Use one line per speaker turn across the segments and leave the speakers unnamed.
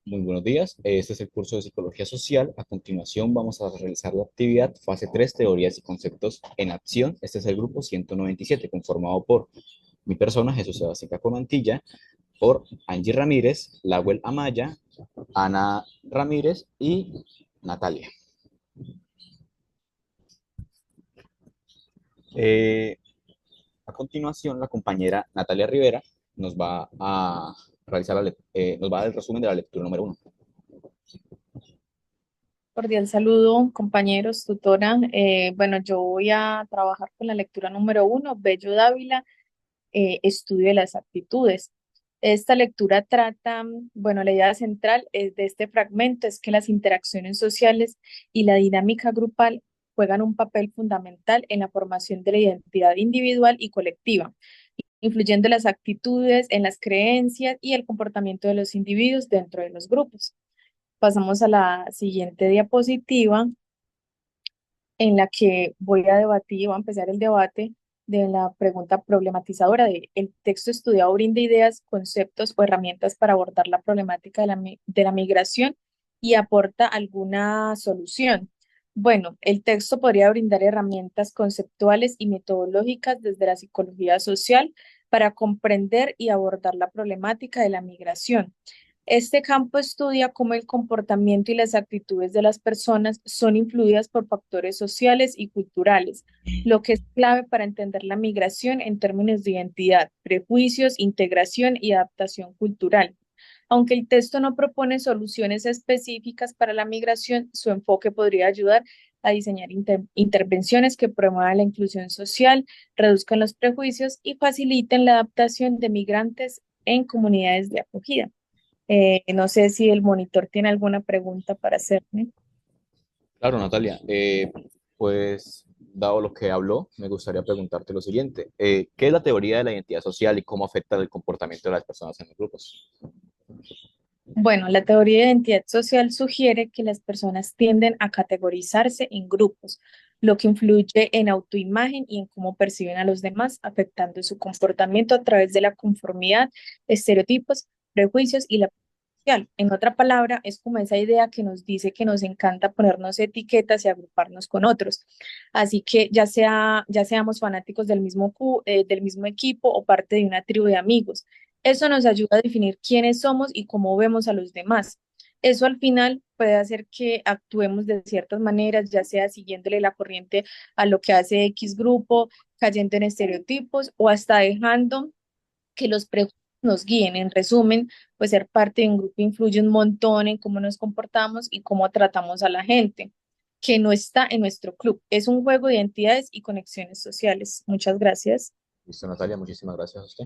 Muy buenos días. Este es el curso de Psicología Social. A continuación vamos a realizar la actividad fase 3, Teorías y Conceptos en Acción. Este es el grupo 197, conformado por mi persona, Jesús Sebastián Cacón Mantilla, por Angie Ramírez, Lawel Amaya, Ana Ramírez y Natalia. Eh, a continuación, la compañera Natalia Rivera nos va a realizar nos va a dar el resumen de la lectura número uno.
Cordial saludo, compañeros, tutora. Bueno, yo voy a trabajar con la lectura número uno, Bello Dávila, Estudio de las Actitudes. Esta lectura trata, bueno, la idea central de este fragmento es que las interacciones sociales y la dinámica grupal juegan un papel fundamental en la formación de la identidad individual y colectiva, influyendo en las actitudes, en las creencias y el comportamiento de los individuos dentro de los grupos. Pasamos a la siguiente diapositiva en la que voy a debatir, voy a empezar el debate de la pregunta problematizadora de ¿el texto estudiado brinda ideas, conceptos o herramientas para abordar la problemática de la migración y aporta alguna solución? Bueno, el texto podría brindar herramientas conceptuales y metodológicas desde la psicología social para comprender y abordar la problemática de la migración. Este campo estudia cómo el comportamiento y las actitudes de las personas son influidas por factores sociales y culturales, lo que es clave para entender la migración en términos de identidad, prejuicios, integración y adaptación cultural. Aunque el texto no propone soluciones específicas para la migración, su enfoque podría ayudar a diseñar intervenciones que promuevan la inclusión social, reduzcan los prejuicios y faciliten la adaptación de migrantes en comunidades de acogida. No sé si el monitor tiene alguna pregunta para hacerme.
Claro, Natalia. Pues, dado lo que habló, me gustaría preguntarte lo siguiente. ¿Qué es la teoría de la identidad social y cómo afecta el comportamiento de las personas en los grupos?
Bueno, la teoría de identidad social sugiere que las personas tienden a categorizarse en grupos, lo que influye en autoimagen y en cómo perciben a los demás, afectando su comportamiento a través de la conformidad, estereotipos, prejuicios y la social. En otra palabra, es como esa idea que nos dice que nos encanta ponernos etiquetas y agruparnos con otros. Así que ya seamos fanáticos del mismo equipo o parte de una tribu de amigos. Eso nos ayuda a definir quiénes somos y cómo vemos a los demás. Eso al final puede hacer que actuemos de ciertas maneras, ya sea siguiéndole la corriente a lo que hace X grupo, cayendo en estereotipos o hasta dejando que los prejuicios nos guíen. En resumen, pues ser parte de un grupo influye un montón en cómo nos comportamos y cómo tratamos a la gente que no está en nuestro club. Es un juego de identidades y conexiones sociales. Muchas gracias.
Listo, Natalia, muchísimas gracias a usted.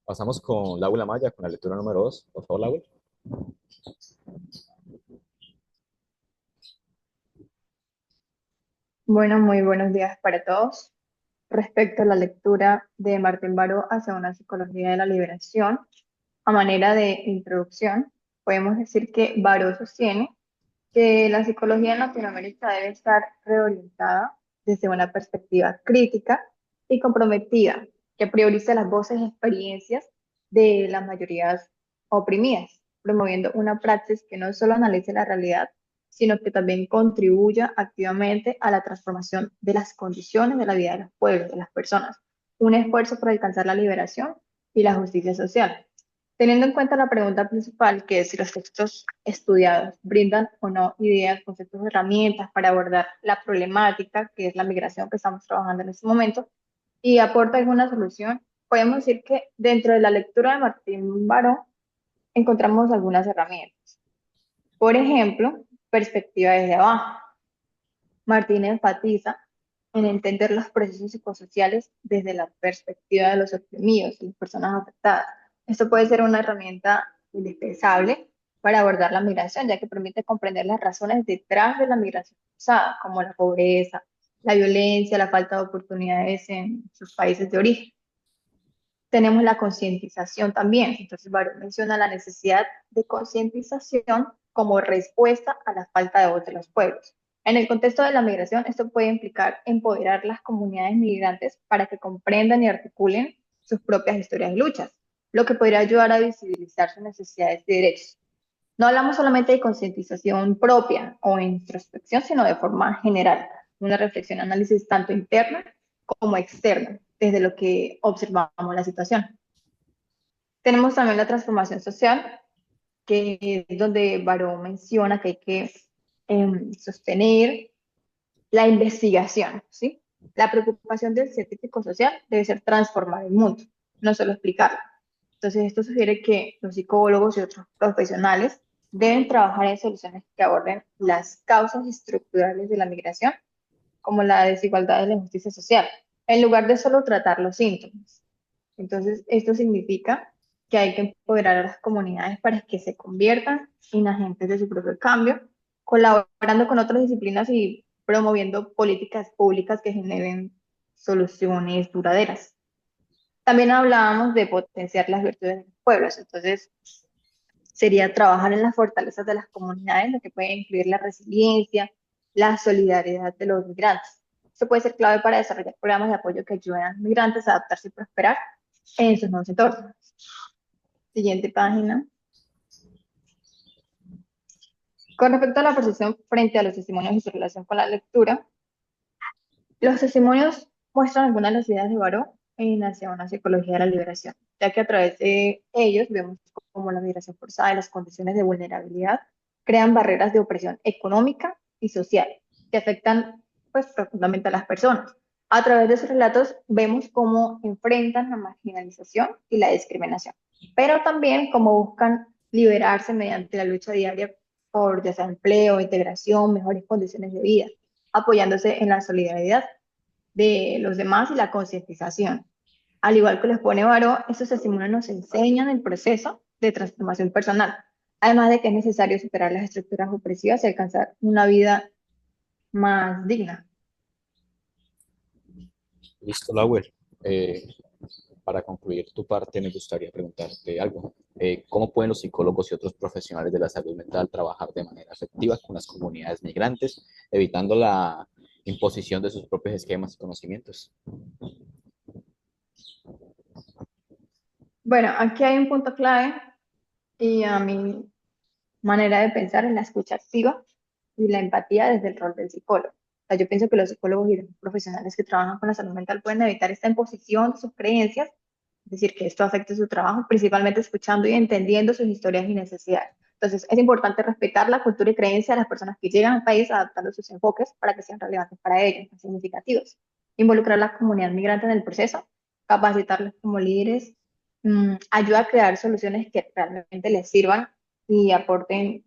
Pasamos con Laura Maya, con la lectura número 2. Por favor, Laura.
Bueno, muy buenos días para todos. Respecto a la lectura de Martín Baró hacia una psicología de la liberación, a manera de introducción, podemos decir que Baró sostiene que la psicología en Latinoamérica debe estar reorientada desde una perspectiva crítica y comprometida, que priorice las voces y experiencias de las mayorías oprimidas, promoviendo una praxis que no solo analice la realidad, sino que también contribuya activamente a la transformación de las condiciones de la vida de los pueblos, de las personas. Un esfuerzo por alcanzar la liberación y la justicia social. Teniendo en cuenta la pregunta principal, que es si los textos estudiados brindan o no ideas, conceptos, herramientas para abordar la problemática, que es la migración que estamos trabajando en este momento, y aporta alguna solución, podemos decir que dentro de la lectura de Martín Baró encontramos algunas herramientas. Por ejemplo, perspectiva desde abajo. Martín enfatiza en entender los procesos psicosociales desde la perspectiva de los oprimidos y las personas afectadas. Esto puede ser una herramienta indispensable para abordar la migración, ya que permite comprender las razones detrás de la migración forzada, como la pobreza, la violencia, la falta de oportunidades en sus países de origen. Tenemos la concientización también. Entonces, Barón menciona la necesidad de concientización como respuesta a la falta de voz de los pueblos. En el contexto de la migración, esto puede implicar empoderar las comunidades migrantes para que comprendan y articulen sus propias historias y luchas, lo que podría ayudar a visibilizar sus necesidades y derechos. No hablamos solamente de concientización propia o introspección, sino de forma general, una reflexión, análisis tanto interna como externa, desde lo que observamos la situación. Tenemos también la transformación social, que es donde Baró menciona que hay que sostener la investigación, ¿sí? La preocupación del científico social debe ser transformar el mundo, no solo explicarlo. Entonces, esto sugiere que los psicólogos y otros profesionales deben trabajar en soluciones que aborden las causas estructurales de la migración, como la desigualdad y la injusticia social, en lugar de solo tratar los síntomas. Entonces, esto significa que hay que empoderar a las comunidades para que se conviertan en agentes de su propio cambio, colaborando con otras disciplinas y promoviendo políticas públicas que generen soluciones duraderas. También hablábamos de potenciar las virtudes de los pueblos, entonces sería trabajar en las fortalezas de las comunidades, lo que puede incluir la resiliencia, la solidaridad de los migrantes. Esto puede ser clave para desarrollar programas de apoyo que ayuden a los migrantes a adaptarse y prosperar en sus nuevos entornos. Siguiente página. Con respecto a la percepción frente a los testimonios y su relación con la lectura, los testimonios muestran algunas de las ideas de Baró en Hacia una psicología de la liberación, ya que a través de ellos vemos cómo la migración forzada y las condiciones de vulnerabilidad crean barreras de opresión económica y social que afectan pues, profundamente a las personas. A través de sus relatos vemos cómo enfrentan la marginalización y la discriminación, pero también cómo buscan liberarse mediante la lucha diaria por ya sea empleo, integración, mejores condiciones de vida, apoyándose en la solidaridad de los demás y la concientización. Al igual que los pone Baró, estos testimonios nos enseñan el proceso de transformación personal, además de que es necesario superar las estructuras opresivas y alcanzar una vida más digna.
Listo, Lauer. Eh, para concluir tu parte, me gustaría preguntarte algo. ¿Cómo pueden los psicólogos y otros profesionales de la salud mental trabajar de manera efectiva con las comunidades migrantes, evitando la imposición de sus propios esquemas y conocimientos?
Bueno, aquí hay un punto clave y a mi manera de pensar en la escucha activa y la empatía desde el rol del psicólogo. O sea, yo pienso que los psicólogos y los profesionales que trabajan con la salud mental pueden evitar esta imposición de sus creencias, es decir, que esto afecte su trabajo, principalmente escuchando y entendiendo sus historias y necesidades. Entonces, es importante respetar la cultura y creencia de las personas que llegan al país, adaptando sus enfoques para que sean relevantes para ellos, más significativos. Involucrar a la comunidad migrante en el proceso, capacitarlos como líderes, ayuda a crear soluciones que realmente les sirvan y aporten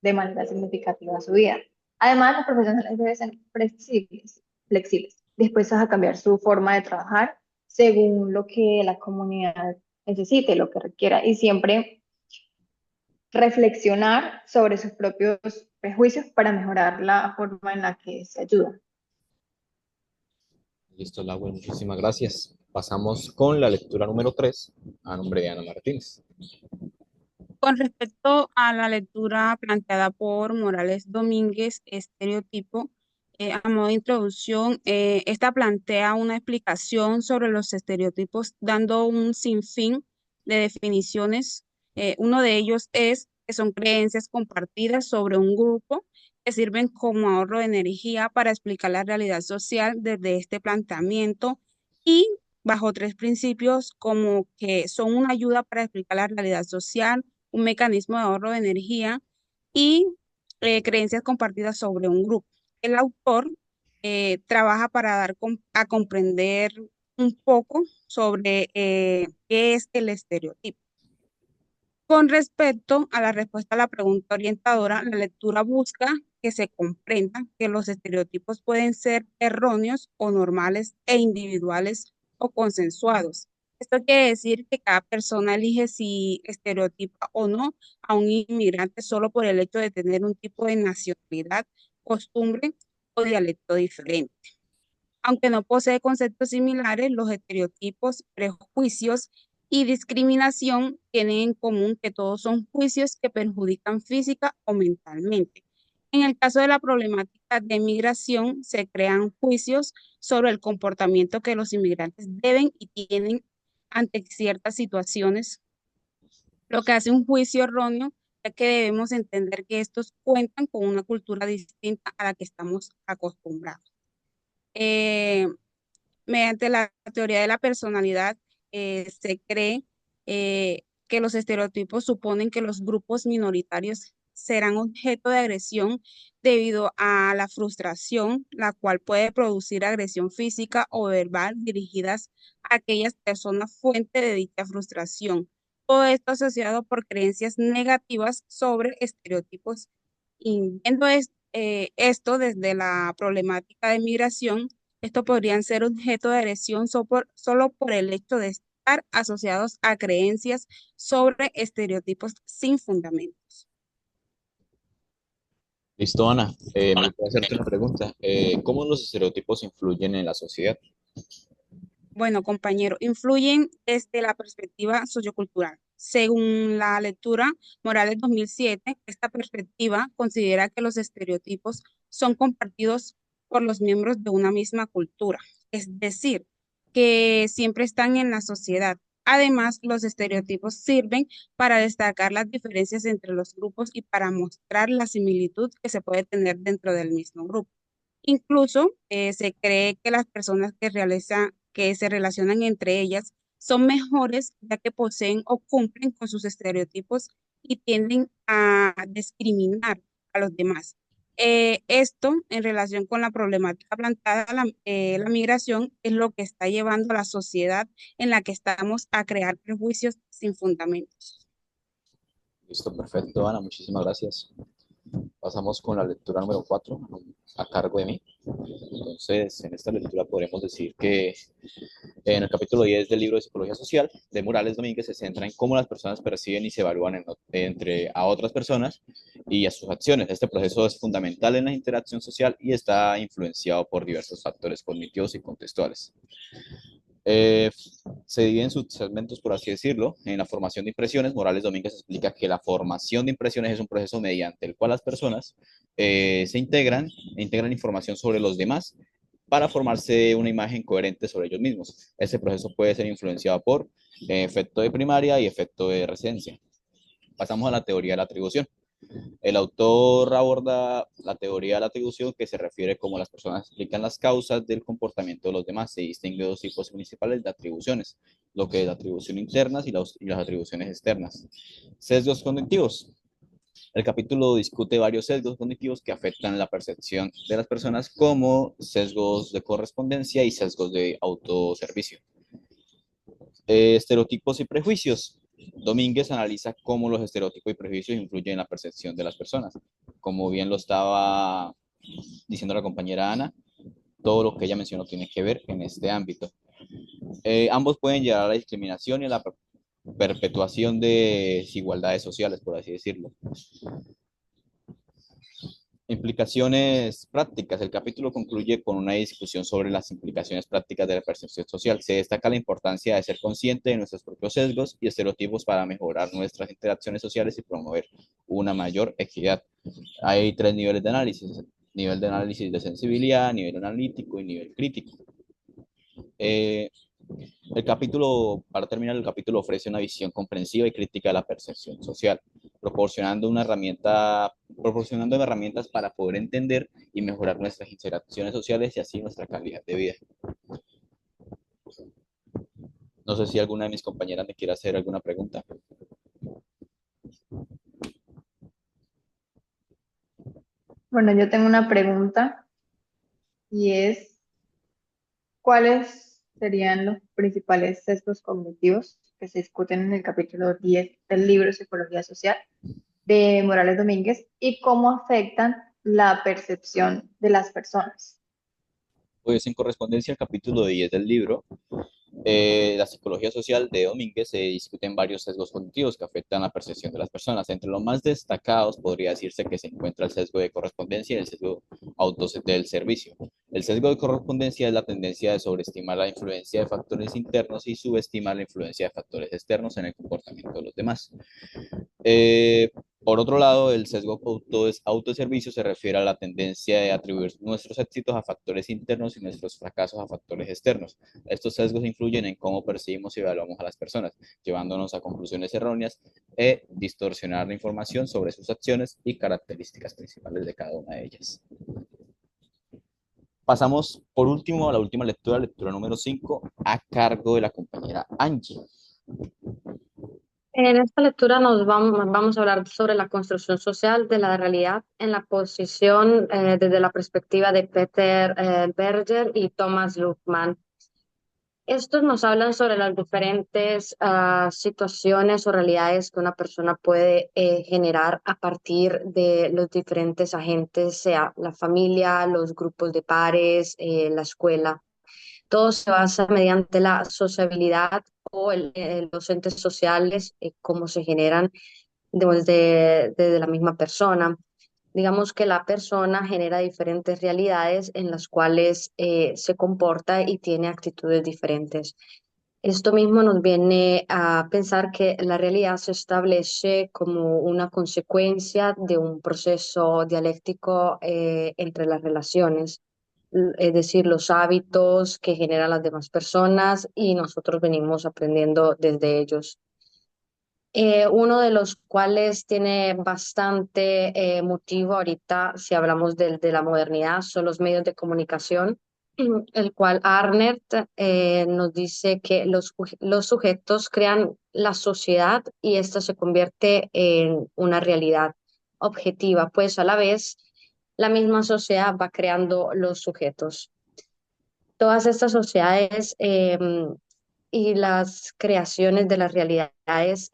de manera significativa a su vida. Además, los profesionales deben ser flexibles, dispuestos a cambiar su forma de trabajar según lo que la comunidad necesite, lo que requiera, y siempre reflexionar sobre sus propios prejuicios para mejorar la forma en la que se ayuda.
Listo, Lauer. Muchísimas gracias. Pasamos con la lectura número 3 a nombre de Ana Martínez.
Con respecto a la lectura planteada por Morales Domínguez, estereotipo, a modo de introducción, esta plantea una explicación sobre los estereotipos, dando un sinfín de definiciones. Uno de ellos es que son creencias compartidas sobre un grupo que sirven como ahorro de energía para explicar la realidad social desde este planteamiento y bajo tres principios como que son una ayuda para explicar la realidad social, un mecanismo de ahorro de energía y creencias compartidas sobre un grupo. El autor trabaja para a comprender un poco sobre qué es el estereotipo. Con respecto a la respuesta a la pregunta orientadora, la lectura busca que se comprenda que los estereotipos pueden ser erróneos o normales e individuales o consensuados. Esto quiere decir que cada persona elige si estereotipa o no a un inmigrante solo por el hecho de tener un tipo de nacionalidad, costumbre o dialecto diferente. Aunque no posee conceptos similares, los estereotipos, prejuicios y discriminación tienen en común que todos son juicios que perjudican física o mentalmente. En el caso de la problemática de migración, se crean juicios sobre el comportamiento que los inmigrantes deben y tienen ante ciertas situaciones, lo que hace un juicio erróneo ya que debemos entender que estos cuentan con una cultura distinta a la que estamos acostumbrados. Eh, Mediante la teoría de la personalidad, se cree que los estereotipos suponen que los grupos minoritarios serán objeto de agresión debido a la frustración, la cual puede producir agresión física o verbal dirigidas a aquellas personas fuente de dicha frustración. Todo esto asociado por creencias negativas sobre estereotipos. Y viendo esto desde la problemática de migración, estos podrían ser objeto de agresión solo por el hecho de estar asociados a creencias sobre estereotipos sin fundamentos.
Listo, Ana. Me gustaría hacerte una pregunta. ¿Cómo los estereotipos influyen en la sociedad?
Bueno, compañero, influyen desde la perspectiva sociocultural. Según la lectura Morales 2007, esta perspectiva considera que los estereotipos son compartidos por los miembros de una misma cultura, es decir, que siempre están en la sociedad. Además, los estereotipos sirven para destacar las diferencias entre los grupos y para mostrar la similitud que se puede tener dentro del mismo grupo. Incluso se cree que las personas que se relacionan entre ellas son mejores ya que poseen o cumplen con sus estereotipos y tienden a discriminar a los demás. Esto, en relación con la problemática planteada, la migración, es lo que está llevando a la sociedad en la que estamos a crear prejuicios sin fundamentos.
Listo, perfecto, Ana. Muchísimas gracias. Pasamos con la lectura número 4 a cargo de mí. Entonces, en esta lectura podremos decir que en el capítulo 10 del libro de Psicología Social de Morales Domínguez se centra en cómo las personas perciben y se evalúan entre a otras personas y a sus acciones. Este proceso es fundamental en la interacción social y está influenciado por diversos factores cognitivos y contextuales. Eh, Se divide en subsegmentos, por así decirlo. En la formación de impresiones, Morales Domínguez explica que la formación de impresiones es un proceso mediante el cual las personas se integran información sobre los demás para formarse una imagen coherente sobre ellos mismos. Este proceso puede ser influenciado por efecto de primaria y efecto de residencia. Pasamos a la teoría de la atribución. El autor aborda la teoría de la atribución, que se refiere a cómo las personas explican las causas del comportamiento de los demás. Se distinguen dos tipos principales de atribuciones, lo que es la atribución internas y las atribuciones externas. Sesgos cognitivos. El capítulo discute varios sesgos cognitivos que afectan la percepción de las personas, como sesgos de correspondencia y sesgos de autoservicio. Estereotipos y prejuicios. Domínguez analiza cómo los estereotipos y prejuicios influyen en la percepción de las personas. Como bien lo estaba diciendo la compañera Ana, todo lo que ella mencionó tiene que ver en este ámbito. Ambos pueden llevar a la discriminación y a la perpetuación de desigualdades sociales, por así decirlo. Implicaciones prácticas. El capítulo concluye con una discusión sobre las implicaciones prácticas de la percepción social. Se destaca la importancia de ser consciente de nuestros propios sesgos y estereotipos para mejorar nuestras interacciones sociales y promover una mayor equidad. Hay tres niveles de análisis: nivel de análisis de sensibilidad, nivel analítico y nivel crítico. Para terminar, el capítulo ofrece una visión comprensiva y crítica de la percepción social, proporcionando herramientas para poder entender y mejorar nuestras interacciones sociales y así nuestra calidad de vida. No sé si alguna de mis compañeras me quiere hacer alguna pregunta.
Bueno, yo tengo una pregunta y es, ¿cuáles serían los principales sesgos cognitivos que se discuten en el capítulo 10 del libro Psicología Social de Morales Domínguez y cómo afectan la percepción de las personas?
Pues en correspondencia al capítulo 10 del libro, la psicología social de Domínguez, se discuten varios sesgos cognitivos que afectan la percepción de las personas. Entre los más destacados podría decirse que se encuentra el sesgo de correspondencia y el sesgo del servicio. El sesgo de correspondencia es la tendencia de sobreestimar la influencia de factores internos y subestimar la influencia de factores externos en el comportamiento de los demás. Por otro lado, el sesgo autoservicio se refiere a la tendencia de atribuir nuestros éxitos a factores internos y nuestros fracasos a factores externos. Estos sesgos influyen en cómo percibimos y evaluamos a las personas, llevándonos a conclusiones erróneas e distorsionar la información sobre sus acciones y características principales de cada una de ellas. Pasamos por último a la última lectura, lectura número 5, a cargo de la compañera Angie.
En esta lectura vamos a hablar sobre la construcción social de la realidad en la posición desde la perspectiva de Peter Berger y Thomas Luhmann. Estos nos hablan sobre las diferentes situaciones o realidades que una persona puede generar a partir de los diferentes agentes, sea la familia, los grupos de pares, la escuela. Todo se basa mediante la sociabilidad o los entes sociales, cómo se generan desde la misma persona. Digamos que la persona genera diferentes realidades en las cuales se comporta y tiene actitudes diferentes. Esto mismo nos viene a pensar que la realidad se establece como una consecuencia de un proceso dialéctico entre las relaciones, es decir, los hábitos que generan las demás personas y nosotros venimos aprendiendo desde ellos. Uno de los cuales tiene bastante motivo ahorita, si hablamos de la modernidad, son los medios de comunicación, el cual Arnett nos dice que los sujetos crean la sociedad y esta se convierte en una realidad objetiva, pues a la vez la misma sociedad va creando los sujetos. Todas estas sociedades y las creaciones de las realidades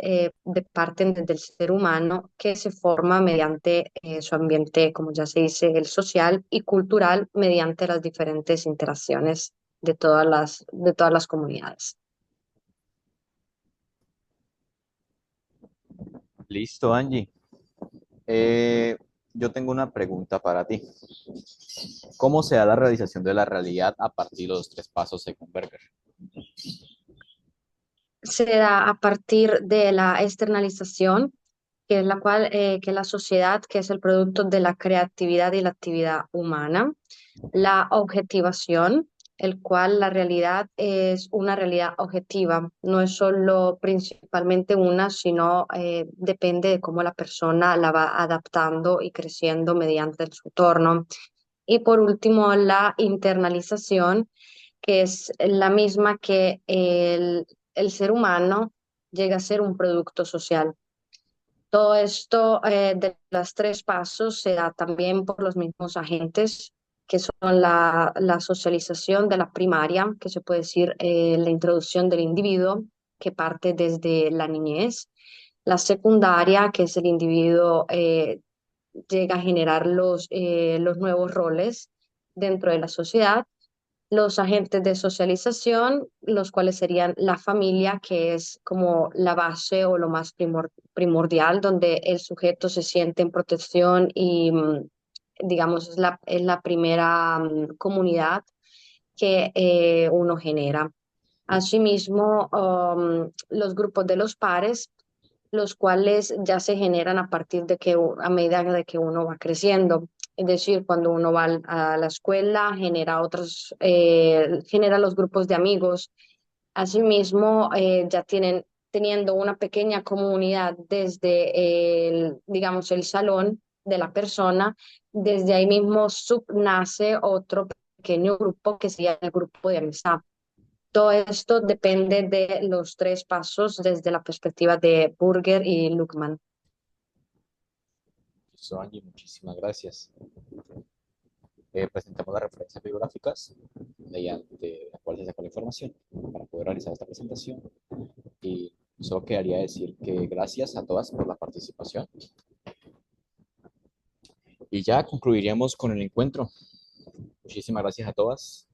parten desde el ser humano que se forma mediante su ambiente, como ya se dice, el social y cultural, mediante las diferentes interacciones de todas las comunidades.
Listo, Angie. Yo tengo una pregunta para ti. ¿Cómo se da la realización de la realidad a partir de los tres pasos según Berger?
Se da a partir de la externalización, que es que la sociedad, que es el producto de la creatividad y la actividad humana, la objetivación, el cual la realidad es una realidad objetiva, no es solo principalmente una, sino depende de cómo la persona la va adaptando y creciendo mediante su entorno. Y por último, la internalización, que es la misma que el ser humano llega a ser un producto social. Todo esto de los tres pasos se da también por los mismos agentes, que son la socialización de la primaria, que se puede decir la introducción del individuo, que parte desde la niñez. La secundaria, que es el individuo llega a generar los nuevos roles dentro de la sociedad, los agentes de socialización, los cuales serían la familia, que es como la base o lo más primordial, donde el sujeto se siente en protección y, digamos, es la primera comunidad que uno genera. Asimismo, los grupos de los pares, los cuales ya se generan a partir de a medida de que uno va creciendo. Es decir, cuando uno va a la escuela, genera los grupos de amigos. Asimismo, ya teniendo una pequeña comunidad desde digamos, el salón de la persona, desde ahí mismo subnace otro pequeño grupo que sería el grupo de amistad. Todo esto depende de los tres pasos desde la perspectiva de Burger y Luhmann.
Listo, Angie, muchísimas gracias. Presentamos las referencias bibliográficas mediante las cuales se sacó la información para poder realizar esta presentación. Y solo quedaría decir que gracias a todas por la participación. Y ya concluiríamos con el encuentro. Muchísimas gracias a todas.